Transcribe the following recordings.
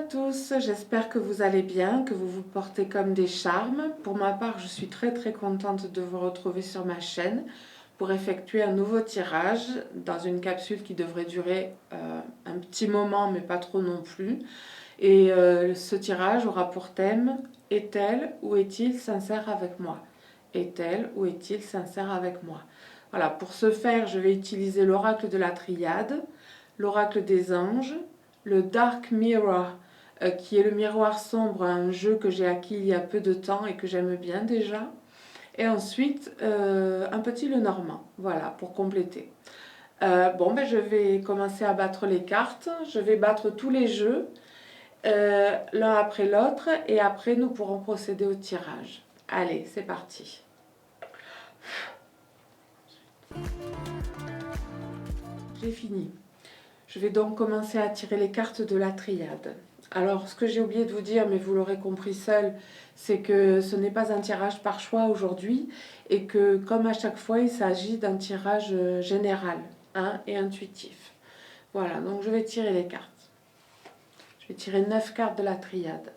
tous, j'espère que vous allez bien, que vous vous portez comme des charmes. Pour ma part, je suis très contente de vous retrouver sur ma chaîne pour effectuer un nouveau tirage dans une capsule qui devrait durer un petit moment, mais pas trop non plus. Et ce tirage aura pour thème « Est-elle ou est-il sincère avec moi ?» Est-elle ou est-il sincère avec moi? Voilà, pour ce faire, je vais utiliser l'oracle de la triade, l'oracle des anges, le Dark Mirror, qui est le miroir sombre, un jeu que j'ai acquis il y a peu de temps et que j'aime bien déjà. Et ensuite, un petit Lenormand, voilà, pour compléter. Je vais commencer à battre les cartes. Je vais battre tous les jeux, l'un après l'autre, et après nous pourrons procéder au tirage. Allez, c'est parti. J'ai fini. Je vais donc commencer à tirer les cartes de la triade. Alors, ce que j'ai oublié de vous dire, mais vous l'aurez compris seul, c'est que ce n'est pas un tirage par choix aujourd'hui et que, comme à chaque fois, il s'agit d'un tirage général et intuitif. Voilà, donc je vais tirer les cartes. Je vais tirer 9 cartes de la triade.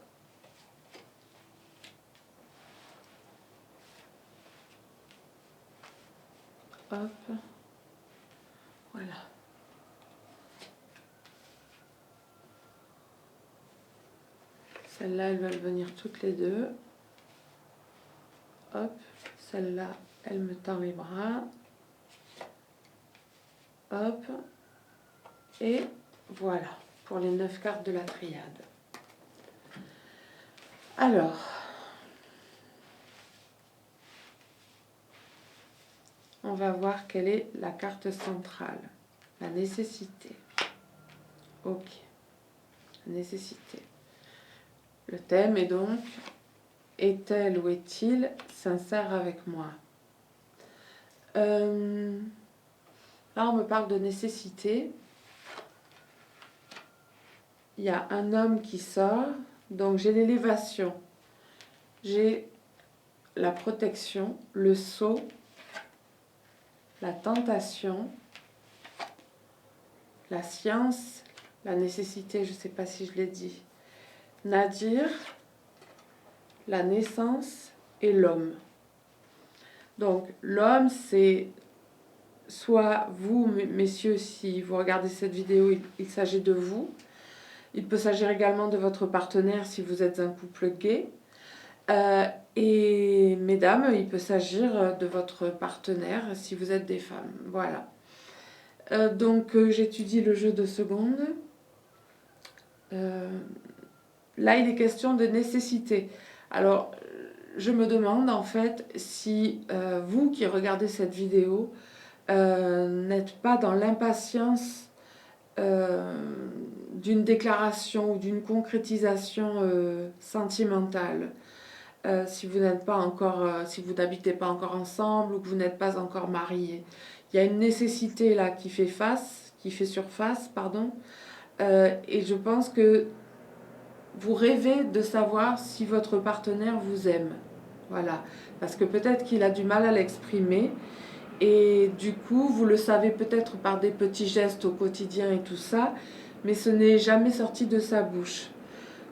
Hop, voilà. Celles-là, elles veulent venir toutes les deux. Hop, celle-là, elle me tend les bras. Hop, et voilà, pour les 9 cartes de la triade. Alors, on va voir quelle est la carte centrale. La nécessité. Ok, nécessité. Le thème est donc, est-elle ou est-il sincère avec moi? Là, on me parle de nécessité. Il y a un homme qui sort, donc j'ai l'élévation, j'ai la protection, le sceau, la tentation, la science, la nécessité, je ne sais pas si je l'ai dit, Nadir, la naissance et l'homme. Donc l'homme, c'est soit vous, messieurs, si vous regardez cette vidéo, il s'agit de vous. Il peut s'agir également de votre partenaire si vous êtes un couple gay. Et mesdames, il peut s'agir de votre partenaire si vous êtes des femmes. Voilà. J'étudie le jeu de seconde. Là, il est question de nécessité. Alors, je me demande en fait si vous qui regardez cette vidéo n'êtes pas dans l'impatience d'une déclaration ou d'une concrétisation sentimentale. Si vous n'êtes pas encore, si vous n'habitez pas encore ensemble ou que vous n'êtes pas encore mariés. Il y a une nécessité là qui fait surface, pardon. Et je pense que vous rêvez de savoir si votre partenaire vous aime. Voilà. Parce que peut-être qu'il a du mal à l'exprimer. Et du coup, vous le savez peut-être par des petits gestes au quotidien et tout ça. Mais ce n'est jamais sorti de sa bouche.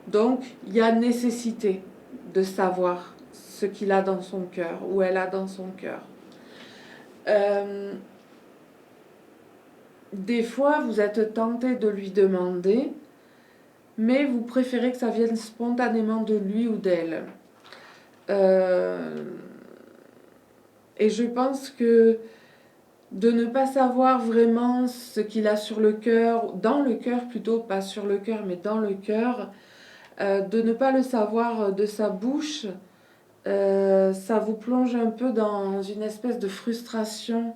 Donc, il y a nécessité de savoir ce qu'il a dans son cœur, ou elle a dans son cœur. Des fois, vous êtes tenté de lui demander, mais vous préférez que ça vienne spontanément de lui ou d'elle. Et je pense que de ne pas savoir vraiment ce qu'il a sur le cœur, dans le cœur plutôt, pas sur le cœur, mais dans le cœur, de ne pas le savoir de sa bouche, ça vous plonge un peu dans une espèce de frustration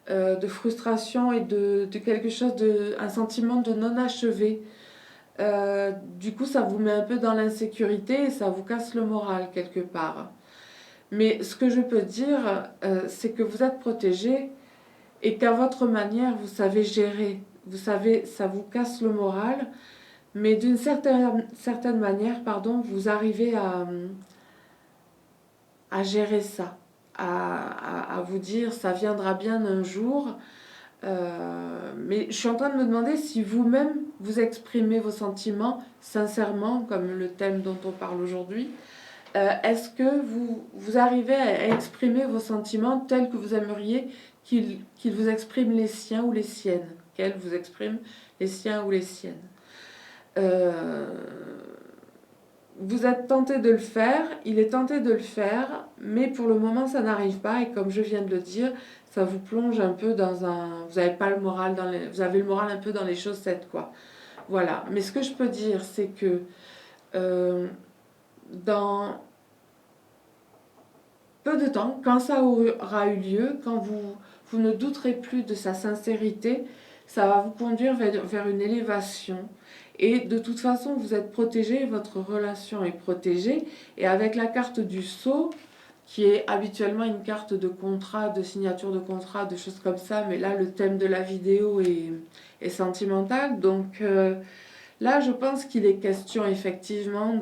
et de quelque chose, un sentiment de non-achevé. Du coup, ça vous met un peu dans l'insécurité et ça vous casse le moral quelque part. Mais ce que je peux dire, c'est que vous êtes protégé et qu'à votre manière, vous savez gérer. Vous savez, ça vous casse le moral, mais d'une certaine manière, vous arrivez à gérer ça, à vous dire ça viendra bien un jour. Mais je suis en train de me demander si vous-même vous exprimez vos sentiments sincèrement, comme le thème dont on parle aujourd'hui? Est-ce que vous arrivez à exprimer vos sentiments tels que vous aimeriez qu'il vous exprime les siens ou les siennes? Qu'elle vous exprime les siens ou les siennes? Euh, Vous êtes tenté de le faire, il est tenté de le faire, mais pour le moment ça n'arrive pas et comme je viens de le dire, ça vous plonge un peu dans un... Vous avez pas le moral vous avez le moral un peu dans les chaussettes, quoi. Voilà. Mais ce que je peux dire, c'est que euh, dans peu de temps, quand ça aura eu lieu, quand vous ne douterez plus de sa sincérité, ça va vous conduire vers une élévation. Et de toute façon, vous êtes protégé, votre relation est protégée. Et avec la carte du sceau, qui est habituellement une carte de contrat, de signature de contrat, de choses comme ça, mais là, le thème de la vidéo est sentimental. Donc là, je pense qu'il est question effectivement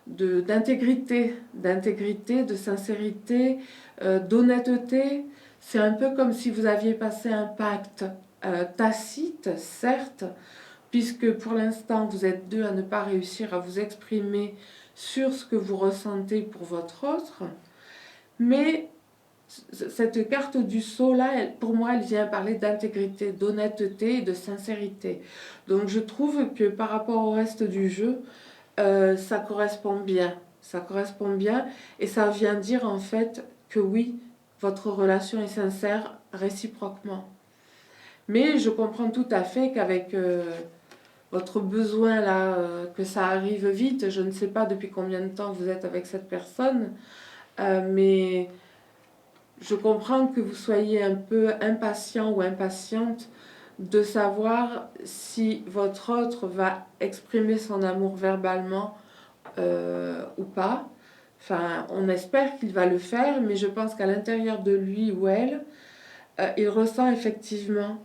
d'intégrité, de sincérité, d'honnêteté. C'est un peu comme si vous aviez passé un pacte tacite, certes, puisque pour l'instant vous êtes deux à ne pas réussir à vous exprimer sur ce que vous ressentez pour votre autre, mais cette carte du sceau là, pour moi, elle vient parler d'intégrité, d'honnêteté et de sincérité. Donc je trouve que par rapport au reste du jeu, ça correspond bien. Ça correspond bien et ça vient dire en fait que oui, votre relation est sincère réciproquement. Mais je comprends tout à fait qu'avec votre besoin là, que ça arrive vite, je ne sais pas depuis combien de temps vous êtes avec cette personne, mais je comprends que vous soyez un peu impatient ou impatiente de savoir si votre autre va exprimer son amour verbalement ou pas. Enfin, on espère qu'il va le faire, mais je pense qu'à l'intérieur de lui ou elle, il ressent effectivement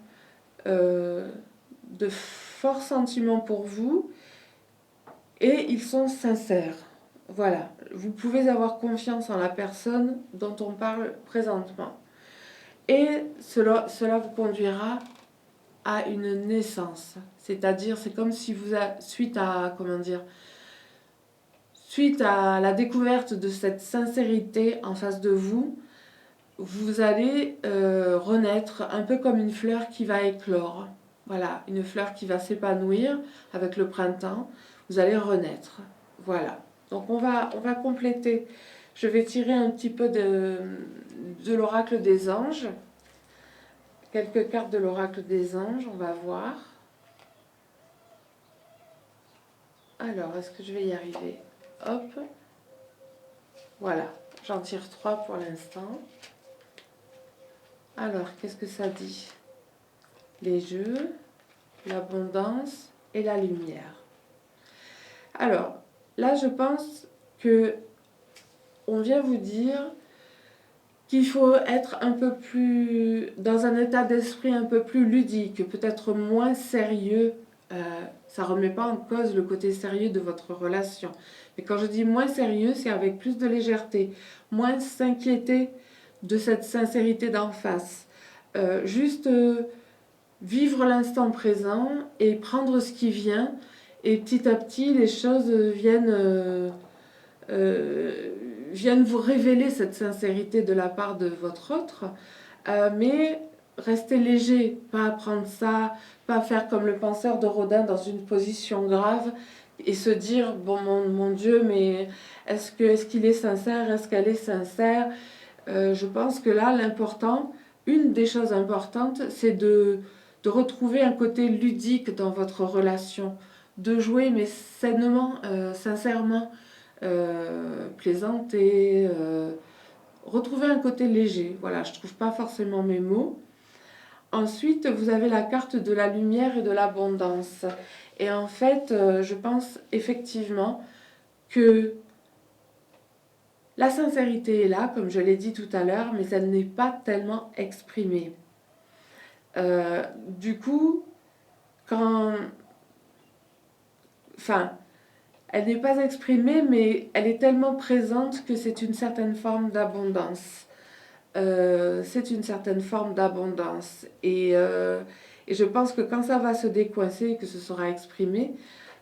de forts sentiments pour vous et ils sont sincères. Voilà, vous pouvez avoir confiance en la personne dont on parle présentement. Et cela vous conduira à une naissance. C'est-à-dire, c'est comme si suite à la découverte de cette sincérité en face de vous, vous allez renaître un peu comme une fleur qui va éclore. Voilà, une fleur qui va s'épanouir avec le printemps. Vous allez renaître. Voilà. Donc on va compléter. Je vais tirer un petit peu de l'oracle des anges. Quelques cartes de l'oracle des anges, on va voir. Alors, est-ce que je vais y arriver? Hop. Voilà, j'en tire 3 pour l'instant. Alors, qu'est-ce que ça dit? Les jeux, l'abondance et la lumière. Alors, là, je pense que on vient vous dire qu'il faut être un peu plus dans un état d'esprit un peu plus ludique, peut-être moins sérieux. Ça ne remet pas en cause le côté sérieux de votre relation. Mais quand je dis moins sérieux, c'est avec plus de légèreté, moins s'inquiéter de cette sincérité d'en face. Juste vivre l'instant présent et prendre ce qui vient. Et petit à petit, les choses viennent vous révéler cette sincérité de la part de votre autre. Mais restez léger, pas prendre ça, pas faire comme le penseur de Rodin dans une position grave et se dire, bon mon Dieu, mais est-ce qu'il est sincère, est-ce qu'elle est sincère? Je pense que là, une des choses importantes, c'est de retrouver un côté ludique dans votre relation, de jouer mais sainement, sincèrement, plaisanter, retrouver un côté léger. Voilà, je ne trouve pas forcément mes mots. Ensuite, vous avez la carte de la lumière et de l'abondance. Et en fait, je pense effectivement que la sincérité est là, comme je l'ai dit tout à l'heure, mais elle n'est pas tellement exprimée. Du coup, elle n'est pas exprimée, mais elle est tellement présente que c'est une certaine forme d'abondance. C'est une certaine forme d'abondance. Et Et je pense que quand ça va se décoincer et que ce sera exprimé,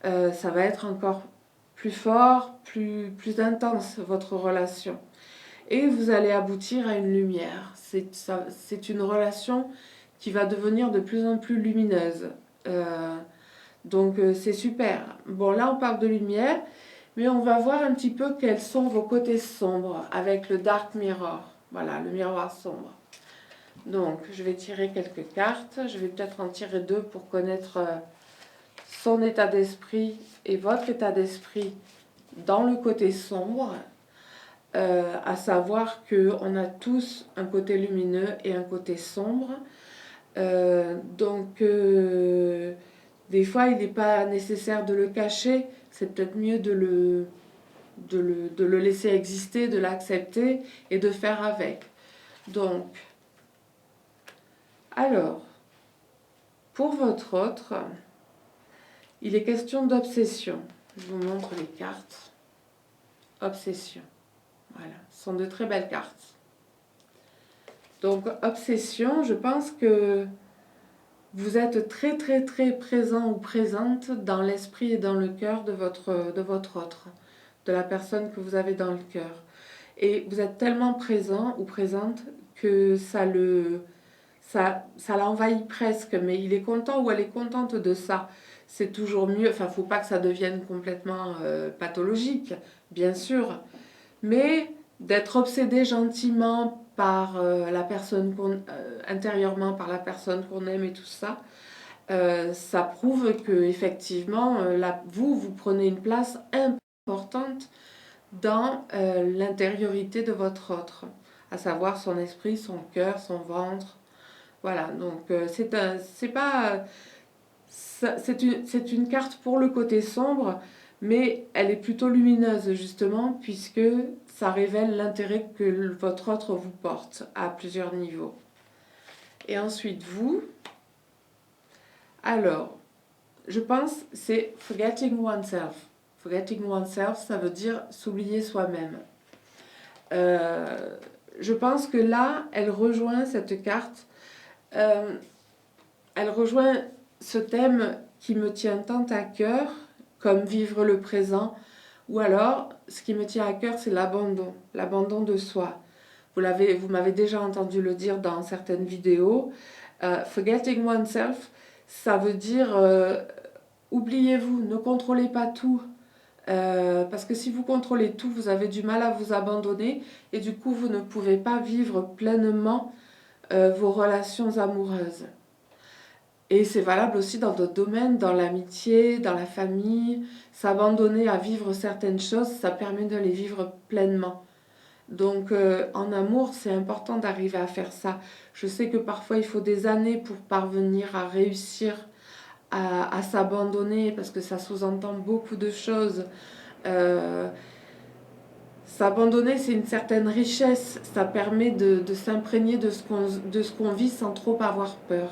ça va être encore plus fort, plus intense, votre relation. Et vous allez aboutir à une lumière. C'est une relation qui va devenir de plus en plus lumineuse. Donc c'est super. Bon, là on parle de lumière, mais on va voir un petit peu quels sont vos côtés sombres avec le Dark Mirror. Voilà, le miroir sombre. Donc je vais tirer quelques cartes. Je vais peut-être en tirer deux pour connaître son état d'esprit et votre état d'esprit dans le côté sombre. À savoir qu'on a tous un côté lumineux et un côté sombre. Donc, des fois, il n'est pas nécessaire de le cacher. C'est peut-être mieux de le laisser exister, de l'accepter et de faire avec. Donc, alors, pour votre autre, il est question d'obsession. Je vous montre les cartes. Obsession. Voilà, ce sont de très belles cartes. Donc, obsession, je pense que vous êtes très très très présent ou présente dans l'esprit et dans le cœur de votre autre, de la personne que vous avez dans le cœur. Et vous êtes tellement présent ou présente que ça l'envahit presque, mais il est content ou elle est contente de ça. C'est toujours mieux, enfin, il ne faut pas que ça devienne complètement pathologique, bien sûr, mais d'être obsédé gentiment par la personne intérieurement par la personne qu'on aime et tout ça, ça prouve que effectivement vous prenez une place importante dans l'intériorité de votre autre, à savoir son esprit, son cœur, son ventre. Voilà, donc c'est une carte pour le côté sombre, mais elle est plutôt lumineuse justement, puisque ça révèle l'intérêt que votre autre vous porte à plusieurs niveaux. Et ensuite, vous, alors, je pense c'est forgetting oneself. Forgetting oneself, ça veut dire s'oublier soi-même. Je pense que là, elle rejoint cette carte, elle rejoint ce thème qui me tient tant à cœur, comme vivre le présent, ou alors, ce qui me tient à cœur, c'est l'abandon de soi. Vous m'avez déjà entendu le dire dans certaines vidéos. Forgetting oneself, ça veut dire oubliez-vous, ne contrôlez pas tout. Parce que si vous contrôlez tout, vous avez du mal à vous abandonner et du coup, vous ne pouvez pas vivre pleinement vos relations amoureuses. Et c'est valable aussi dans d'autres domaines, dans l'amitié, dans la famille. S'abandonner à vivre certaines choses, ça permet de les vivre pleinement. Donc en amour, c'est important d'arriver à faire ça. Je sais que parfois, il faut des années pour parvenir à réussir à s'abandonner, parce que ça sous-entend beaucoup de choses. S'abandonner, c'est une certaine richesse. Ça permet de s'imprégner de ce qu'on vit sans trop avoir peur.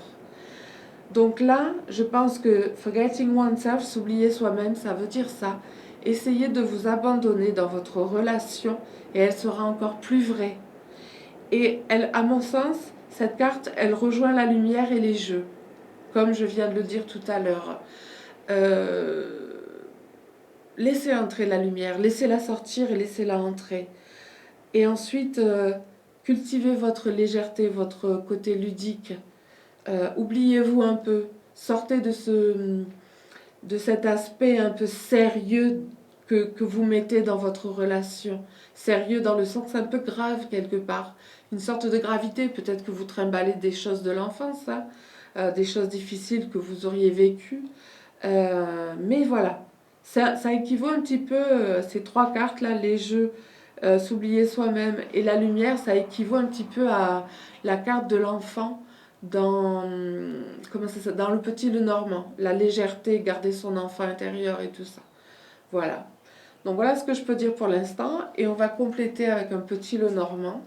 Donc là, je pense que forgetting oneself, s'oublier soi-même, ça veut dire ça. Essayez de vous abandonner dans votre relation et elle sera encore plus vraie. Et elle, à mon sens, cette carte, elle rejoint la lumière et les jeux, comme je viens de le dire tout à l'heure. Laissez entrer la lumière, laissez-la sortir et laissez-la entrer. Et ensuite, cultivez votre légèreté, votre côté ludique. Oubliez-vous un peu, sortez de cet aspect un peu sérieux que vous mettez dans votre relation. Sérieux dans le sens un peu grave quelque part. Une sorte de gravité, peut-être que vous trimballez des choses de l'enfance, hein, des choses difficiles que vous auriez vécues. Mais voilà, ça équivaut un petit peu, ces trois cartes-là, les jeux, s'oublier soi-même et la lumière, ça équivaut un petit peu à la carte de l'enfant dans, dans le petit Lenormand, la légèreté, garder son enfant intérieur et tout ça. Voilà. Donc voilà ce que je peux dire pour l'instant. Et on va compléter avec un petit Lenormand.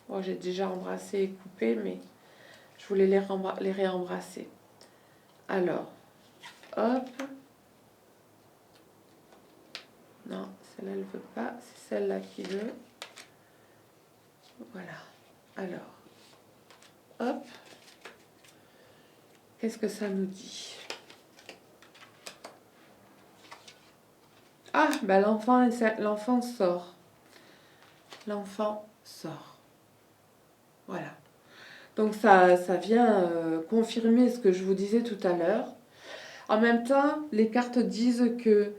Bon, j'ai déjà embrassé et coupé, mais je voulais les réembrasser. Alors, hop. Non, celle-là, elle ne veut pas. C'est celle-là qui veut. Voilà. Alors, Hop. Qu'est-ce que ça nous dit? Ah, ben l'enfant sort. L'enfant sort. Voilà. Donc ça vient confirmer ce que je vous disais tout à l'heure. En même temps, les cartes disent que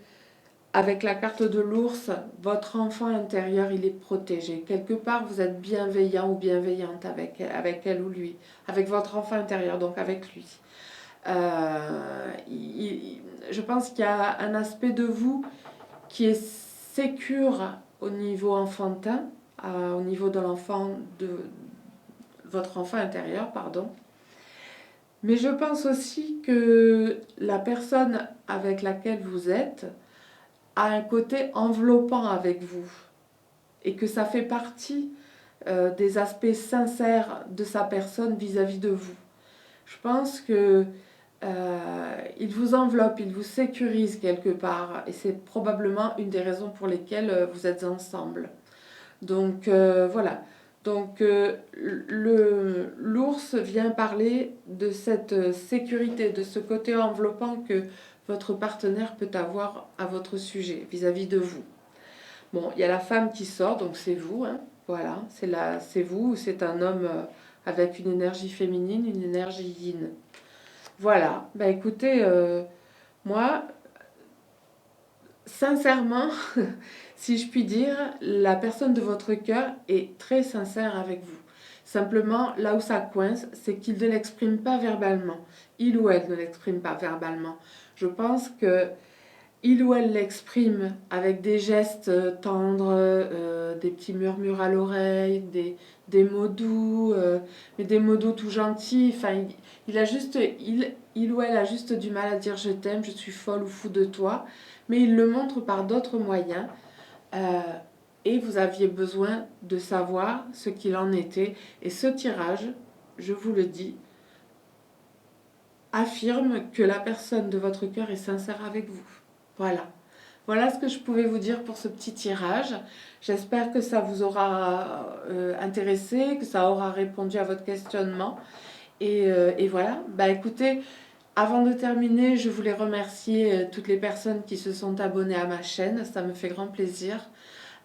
avec la carte de l'ours, votre enfant intérieur, il est protégé. Quelque part, vous êtes bienveillant ou bienveillante avec elle ou lui, avec votre enfant intérieur, donc avec lui. Je pense qu'il y a un aspect de vous qui est sécure au niveau enfantin, au niveau de votre enfant intérieur, pardon. Mais je pense aussi que la personne avec laquelle vous êtes a un côté enveloppant avec vous et que ça fait partie des aspects sincères de sa personne vis-à-vis de vous. Je pense que il vous enveloppe, il vous sécurise quelque part et c'est probablement une des raisons pour lesquelles vous êtes ensemble. Donc voilà. Donc l'ours vient parler de cette sécurité, de ce côté enveloppant que votre partenaire peut avoir à votre sujet, vis-à-vis de vous. Bon, il y a la femme qui sort, donc c'est vous, hein, voilà, c'est vous, c'est un homme avec une énergie féminine, une énergie yin. Voilà, bah écoutez, moi, sincèrement, si je puis dire, la personne de votre cœur est très sincère avec vous. Simplement, là où ça coince, c'est qu'il ne l'exprime pas verbalement. Il ou elle ne l'exprime pas verbalement. Je pense que il ou elle l'exprime avec des gestes tendres, des petits murmures à l'oreille, des mots doux, mais des mots doux tout gentils. Enfin, il ou elle a juste du mal à dire je t'aime, je suis folle ou fou de toi, mais il le montre par d'autres moyens. Euh, et vous aviez besoin de savoir ce qu'il en était. Et ce tirage, je vous le dis, affirme que la personne de votre cœur est sincère avec vous. Voilà. Voilà ce que je pouvais vous dire pour ce petit tirage. J'espère que ça vous aura intéressé, que ça aura répondu à votre questionnement. Et voilà. Bah écoutez, avant de terminer, je voulais remercier toutes les personnes qui se sont abonnées à ma chaîne. Ça me fait grand plaisir.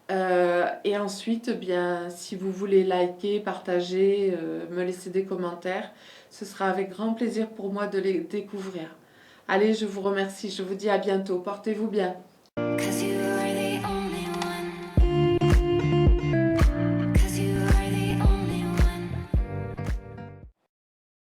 Et ensuite, bien, si vous voulez liker, partager, me laisser des commentaires, ce sera avec grand plaisir pour moi de les découvrir. Allez, je vous remercie. Je vous dis à bientôt. Portez-vous bien.